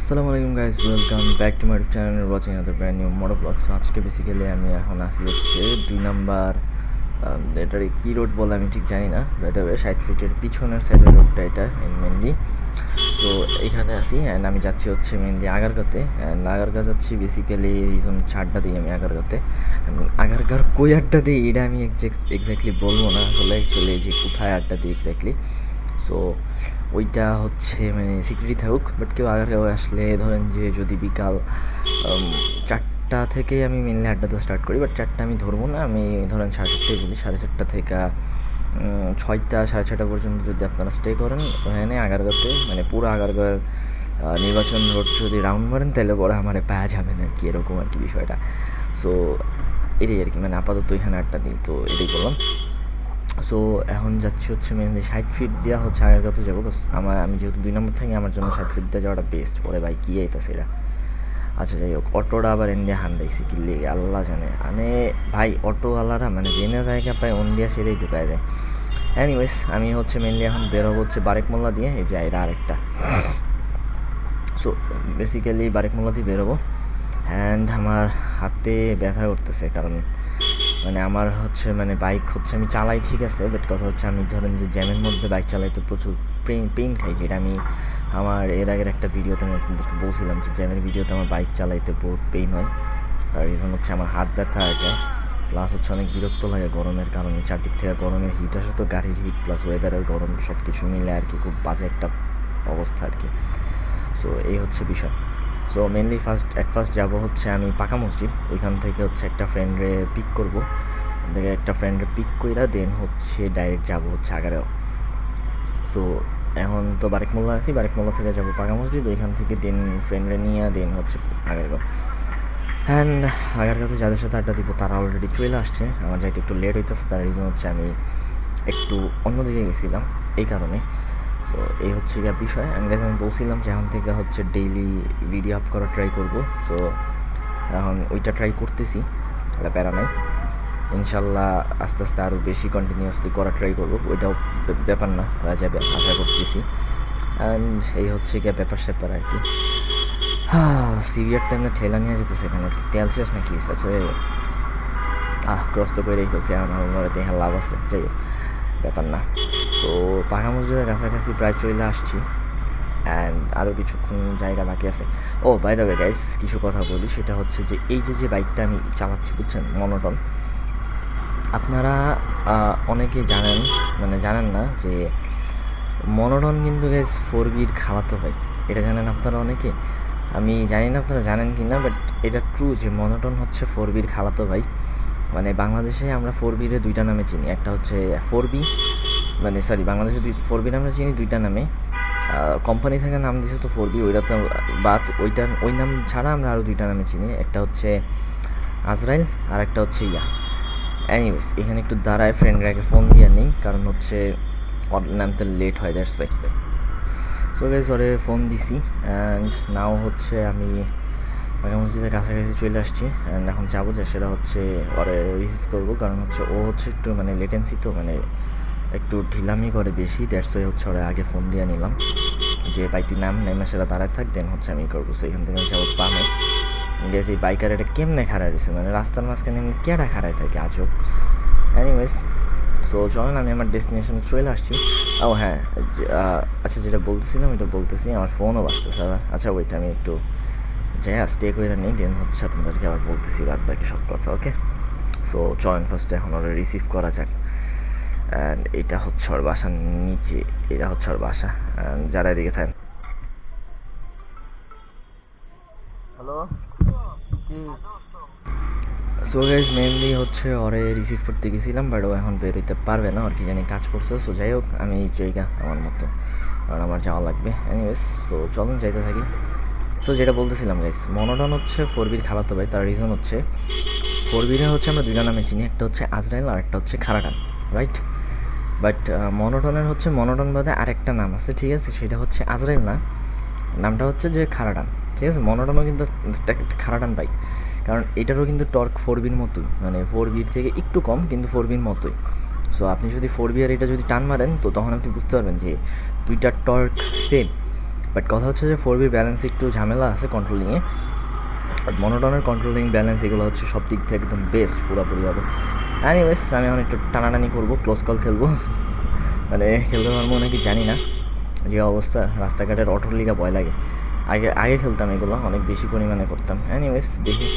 আসসালামু আলাইকুম guys, welcome back to my YouTube channel watching other brand new moto vlog. So আজকে basically আমি এখন আসি হচ্ছে 2 নাম্বার, এটার কী রোড বলে আমি ঠিক জানি না, বেদাবে 60 ফিটের পিছনের সাইডের রোডটা এটা মেনলি। সো এখানে আসি অ্যান্ড আমি যাচ্ছি হচ্ছে মেনলি আগারগাঁতে। অ্যান্ড আগারগাঁ যাচ্ছি বেসিক্যালি রিজন হচ্ছে আড্ডা দিই আমি আগারগাঁতে। আগারগাঁর কই আড্ডা দিই এটা আমি এক্স্যাক্টলি বলবো না আসলে, অ্যাকচুয়ালি যে কোথায় আড্ডা দিই এক্স্যাক্টলি। সো ওইটা হচ্ছে মানে সিক্রেটই থাকুক, বাট কেউ আগারগাঁও আসলে ধরেন যে যদি বিকাল 4টা থেকে আমি মেনলি আড্ডাতে স্টার্ট করি, বাট 4টা আমি ধরবো না, আমি ধরেন 4:30টাই বলি। 4:30টা থেকে 6টা 6:30 পর্যন্ত যদি আপনারা স্টে করেন ওখানে আগারগাঁতে, মানে পুরো আগারগাঁওয়ের নির্বাচন রোড যদি রাউন্ড মারেন তাহলে পরে আমার পাওয়া যাবেন আর কি, এরকম আর কি বিষয়টা। সো এটাই আর কি, মানে আপাতত এখানে আড্ডা দিই, তো এটাই বললাম। সো এখন যাচ্ছি হচ্ছে মেনলি 60 ফিট দেওয়া হচ্ছে আগারগাঁওতে যাবো। আমি যেহেতু 2 নম্বর থাকি, আমার জন্য 60 ফিট দিয়ে যাওয়াটা বেস্ট। পরে ভাই কী আইতাছে এটা। আচ্ছা যাই হোক, অটোটা আবার এন দিয়ে হান্দাইছি কি লেগে আল্লাহ জানে, মানে ভাই অটোওয়ালারা মানে জেনে জায়গা পায় অন দিয়া সেরেই ঢুকায় দেয়। এনিওয়েজ আমি হচ্ছে মেনলি এখন বেরোবো হচ্ছে বারেকমোল্লা দিয়ে, এই যে এটা আরেকটা। সো বেসিক্যালি বারেকমোল্লা দিয়ে বেরোবো। অ্যান্ড আমার হাতে ব্যথা করতেছে, কারণ মানে আমার হচ্ছে মানে বাইক হচ্ছে আমি চালাই ঠিক আছে, বাট কথা হচ্ছে আমি ধরেন যে জ্যামের মধ্যে বাইক চালাইতে প্রচুর পেইন খাই, যেটা আমি আমার এর আগের একটা ভিডিওতে আমি আপনাদেরকে বলছিলাম যে জ্যামের ভিডিওতে আমার বাইক চালাইতে বহুত পেইন হয়। তার রিজন হচ্ছে আমার হাত ব্যথা হয়ে যায়, প্লাস হচ্ছে অনেক বিরক্ত লাগে গরমের কারণে। চারদিক থেকে গরমের হিট আসে, তো গাড়ির হিট প্লাস ওয়েদারের গরম সব কিছু মিলে আর কি খুব বাজে একটা অবস্থা আর কি। সো এই হচ্ছে বিষয়। সো মেনলি ফার্স্ট যাবো হচ্ছে আমি পাকা মসজিদ, ওইখান থেকে হচ্ছে একটা ফ্রেন্ডরে পিক করবো, থেকে একটা ফ্রেন্ডরে পিক কইরা দেন হচ্ছে ডাইরেক্ট যাবো হচ্ছে আগারগাঁও। সো এখন তো বারেকমোল্লা আছি, বারেকমোল্লা থেকে যাবো পাকা মসজিদ, ওইখান থেকে দেন ফ্রেন্ডরে নিয়ে দেন হচ্ছে আগারগাঁও। অ্যান্ড আগারগাঁওতে যাদের সাথে আড্ডা দিব তারা অলরেডি চলে আসছে, আমার যাইতে একটু লেট হইতেছে, তার রিজন হচ্ছে আমি একটু অন্যদিকে গেছিলাম এই কারণে। সো এই হচ্ছে গিয়ে বিষয়। অ্যান্ড গাইজ আমি বলছিলাম যে এখন থেকে হচ্ছে ডেইলি ভিডিও আপ করা ট্রাই করব। সো এখন ওইটা ট্রাই করতেছি, এটা প্যারা নাই। ইনশাল্লাহ আস্তে আস্তে আরও বেশি কন্টিনিউয়াসলি করা ট্রাই করবো, ওইটাও ব্যাপার না, হয়ে যাবে আশা করতেছি। অ্যান্ড এই হচ্ছে গিয়ে ব্যাপার স্যাপার আর কি। সিভিয়ার টাইমে ঠেলা নিয়ে যেতেছে, এখানে তেল শেষ নাকি? আচ্ছা গ্রস্ত করে রেখেছি, এখন আমার দেখে লাভ আছে, যাই হোক ব্যাপার না। সো পাকা মসজিদের কাছাকাছি প্রায় চলে আসছি, অ্যান্ড আরও কিছুক্ষণ জায়গা বাকি আছে। ও বাই দ্য ওয়ে গাইস, কিছু কথা বলি, সেটা হচ্ছে যে এই যে বাইকটা আমি চালাচ্ছি বুঝছেন, মনোটন। আপনারা অনেকে জানেন, মানে জানেন না যে মনোটন কিন্তু গাইস 4Bর খালাতো ভাই, এটা জানেন আপনারা অনেকে। আমি জানি না আপনারা জানেন কি না, বাট এটা ট্রু যে মনোটন হচ্ছে 4Bর খালাতো ভাই। মানে বাংলাদেশে আমরা 4Bরে 2টা নামে চিনি, একটা হচ্ছে 4B, মানে সরি বাংলাদেশে 4B নামে চিনি 2টা নামে। কোম্পানি থেকে নাম দিয়েছে তো 4B, ওইটা তো বাদ, ওই নাম ছাড়া আমরা আরও 2টা নামে চিনি, একটা হচ্ছে আজরাইল আর একটা হচ্ছে ইয়া। এনিওয়েজ এখানে একটু দাঁড়ায় ফ্রেন্ডরাকে ফোন দিয়ে নেই, কারণ হচ্ছে ওর নামতে লেট হয়, দ্যাটস ওয়াই। সো গাইস ওরে ফোন দিছি, অ্যান্ড নাও হচ্ছে আমি পাকা মসজিদের কাছাকাছি চলে আসছি। অ্যান্ড এখন যাবো যে সেটা হচ্ছে ওরে রিসিভ করবো, কারণ হচ্ছে ও হচ্ছে একটু মানে লেটেন্সি, তো মানে একটু ঢিলামি করে বেশি, দ্যাটস ওয়াই হচ্ছে ওরা আগে ফোন দিয়ে নিলাম যে ভাই তুই নাম নেমে সেটা দাঁড়ায় থাক, দেন হচ্ছে আমি করবো। সো এখান থেকে আমি যাবো পামে। গেছি বাইকার এটা কেমনে খাড়ায় রয়েছে, মানে রাস্তার মাঝখানে এমনি কেডা খাড়ায় থাকে আজব। এনিওয়েজ সো চলেন আমি আমার ডেস্টিনেশনে চলে আসছি। ও হ্যাঁ, আচ্ছা যেটা বলতেছিলাম এটা বলতেছি, আমার ফোনও বাজতেছে আবার। আচ্ছা ওইটা আমি একটু যাই স্টে করে নিই, দেন হচ্ছে আপনাদেরকে আবার বলতেছি বাদ বাকি সব কথা, ওকে? সো চলেন ফার্স্টে এখন ওরা রিসিভ করা যাক। অ্যান্ড এটা হচ্ছে ওর বাসার নিচে, এটা হচ্ছে ওর বাসা। অ্যান্ড যারা এদিকে থাকেন, হ্যালো কি? সো গাইজ মেনলি হচ্ছে ওরে রিসিভ করতে গেছিলাম, বাট ও এখন বেরোতে পারবে না, আর কি জানি কাজ করছে। সো যাই হোক আমি জায়গা আমার মতো, কারণ আমার যাওয়া লাগবে। এনিওয়েজ সো চলুন যাইতে থাকি। সো যেটা বলতেছিলাম গাইজ, মনোটন হচ্ছে 4Bর খালাতো ভাই, তার রিজন হচ্ছে 4Bরে হচ্ছে আমরা 2টা নামে চিনি, একটা হচ্ছে আজরাইল আর একটা হচ্ছে খারাটান, রাইট? বাট মনোটনের হচ্ছে মনোটন বাদে আরেকটা নাম আছে, ঠিক আছে? সেটা হচ্ছে আজরাইল না, নামটা হচ্ছে যে খারাটান, ঠিক আছে? মনোটনও কিন্তু একটা খারাটান বাইক, কারণ এটারও কিন্তু টর্ক 4Bর মতোই, মানে 4Bর থেকে একটু কম কিন্তু 4Bর মতোই। সো আপনি যদি 4B আর এটা যদি টান মারেন তো তখন আপনি বুঝতে পারবেন যে 2টার টর্ক সেম। বাট কথা হচ্ছে যে 4B ব্যালেন্স একটু ঝামেলা আছে কন্ট্রোলিংয়ে, বাট মনোটনের কন্ট্রোলিং ব্যালেন্স এগুলো হচ্ছে সব দিক থেকে একদম বেস্ট পুরোপুরিভাবে। অ্যানিওয়েজ আমি এখন একটু টানাটানি করবো, ক্লোজ কল খেলবো, মানে খেলতে পারবো নাকি জানি না, যে অবস্থা রাস্তাঘাটের অটোর লিগা ভয় লাগে। আগে খেলতাম এগুলো, অনেক বেশি পরিমাণে করতাম। অ্যানিওয়েজ দেখি।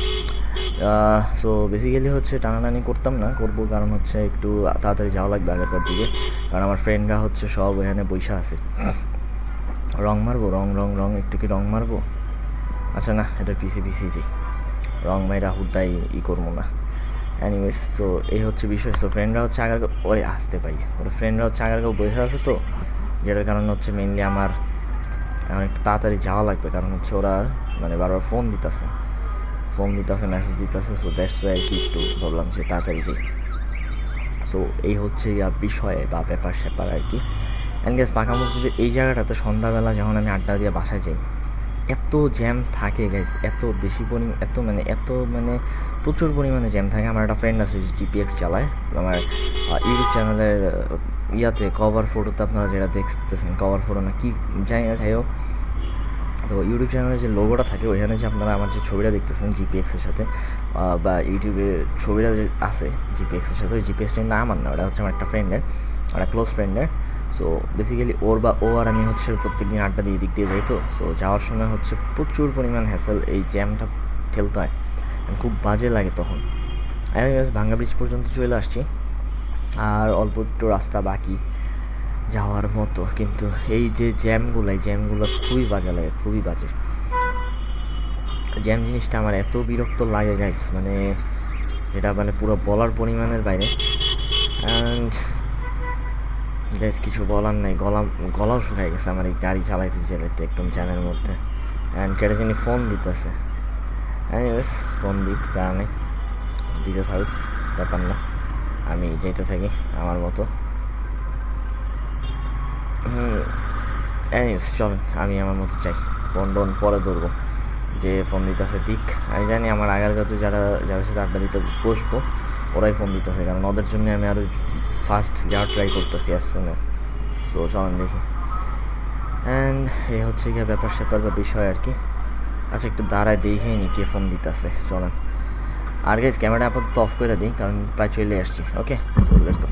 সো বেসিক্যালি হচ্ছে টানাটানি করতাম না, করবো কারণ হচ্ছে একটু তাড়াতাড়ি যাওয়া লাগবে আগেরকার দিকে, কারণ আমার ফ্রেন্ডরা হচ্ছে সব এখানে বৈশা আছে। রং মারবো, রং একটু কি রং মারবো? আচ্ছা না, এটার পিছিয়ে যাই, রং মাইরা হুদাই করবো না। অ্যানিওয়েজ সো এই হচ্ছে বিষয়। সো ফ্রেন্ডরা হচ্ছে আগারগাঁও, ওরে আসতে পাই, ওর ফ্রেন্ডরা হচ্ছে আগারগাঁও বসে আছে, তো যেটার কারণে হচ্ছে মেনলি আমার এখন একটু তাড়াতাড়ি যাওয়া লাগবে, কারণ হচ্ছে ওরা মানে বারবার ফোন দিতেছে, মেসেজ দিতেছে। সো দ্যাটস ওয়াই আর কি একটু ভাবলাম যে তাড়াতাড়ি যাই। সো এই হচ্ছে বিষয় বা ব্যাপার স্যাপার আর কি। অ্যান্ড গ্যাস পাকা মসজিদের এই জায়গাটাতে সন্ধ্যাবেলা যখন আমি আড্ডা দিয়ে বাসায় যাই, এত জ্যাম থাকে গাইস, এত প্রচুর পরিমাণে জ্যাম থাকে। আমার একটা ফ্রেন্ড আছে জিপিএক্স চালায়, আমার ইউটিউব চ্যানেলের ইয়াতে কভার ফটোতে আপনারা যেটা দেখতেছেন, কভার ফটো না কি জানি না, যাই হোক, তো ইউটিউব চ্যানেলের যে লোগোটা থাকে ওইখানে যে আপনারা আমার যে ছবিটা দেখতেছেন জিপিএক্সের সাথে, বা ইউটিউবে ছবিটা যে আছে জিপিএক্সের সাথে, ওই জিপিএক্সটা কিন্তু আমার না, ওটা হচ্ছে আমার একটা ফ্রেন্ডের, একটা ক্লোজ ফ্রেন্ডের। সো বেসিক্যালি ও আর আমি হচ্ছে প্রত্যেক দিন আড্ডা দিয়ে দিক দিয়ে যাই, তো সো যাওয়ার সময় হচ্ছে প্রচুর পরিমাণ হ্যাসেল, এই জ্যামটা ঠেলতে হয়, খুব বাজে লাগে তখন। এনিওয়েজ ভাঙ্গা ব্রিজ পর্যন্ত চলে আসছি, আর অল্প একটু রাস্তা বাকি যাওয়ার মতো, কিন্তু এই যে জ্যামগুলো খুবই বাজে লাগে, খুবই বাজে। জ্যাম জিনিসটা আমার এত বিরক্ত লাগে গাইস, মানে যেটা মানে পুরো বলার পরিমাণের বাইরে। অ্যান্ড গাইস কিছু বলার নাই, গলাও শুকাই গেছে আমার এই গাড়ি চালাইতে একদম জ্যামের মধ্যে। অ্যান্ড কেটে যিনি ফোন দিতেছে, এনিওয়েজ ফোন দিক, প্যারা নেই, দিতে থাকুক, ব্যাপার না, আমি যেতে থাকি আমার মতো। এনিওয়েজ চলেন আমি আমার মতো চাই, ফোন পরে ধরবো, যে ফোন দিতেছে দিক। আমি জানি আমার আগের কাছে যাদের সাথে আড্ডা দিতে বসবো ওরাই ফোন দিতেছে, কারণ ওদের জন্য আমি আরও ফাস্ট যাওয়ার ট্রাই করতেছি অ্যাজ সুন অ্যাজ। সো চলেন দেখি। অ্যান্ড এই হচ্ছে গিয়ে ব্যাপার স্যাপার বা বিষয় আর কি। আচ্ছা একটু দাঁড়ায় দেখেই নি কে ফোন দিতেছে, চলেন। আর গাইস ক্যামেরা আপাতত অফ করে দিই, কারণ প্রায় চলে আসছি। ওকে, সো লেটস গো।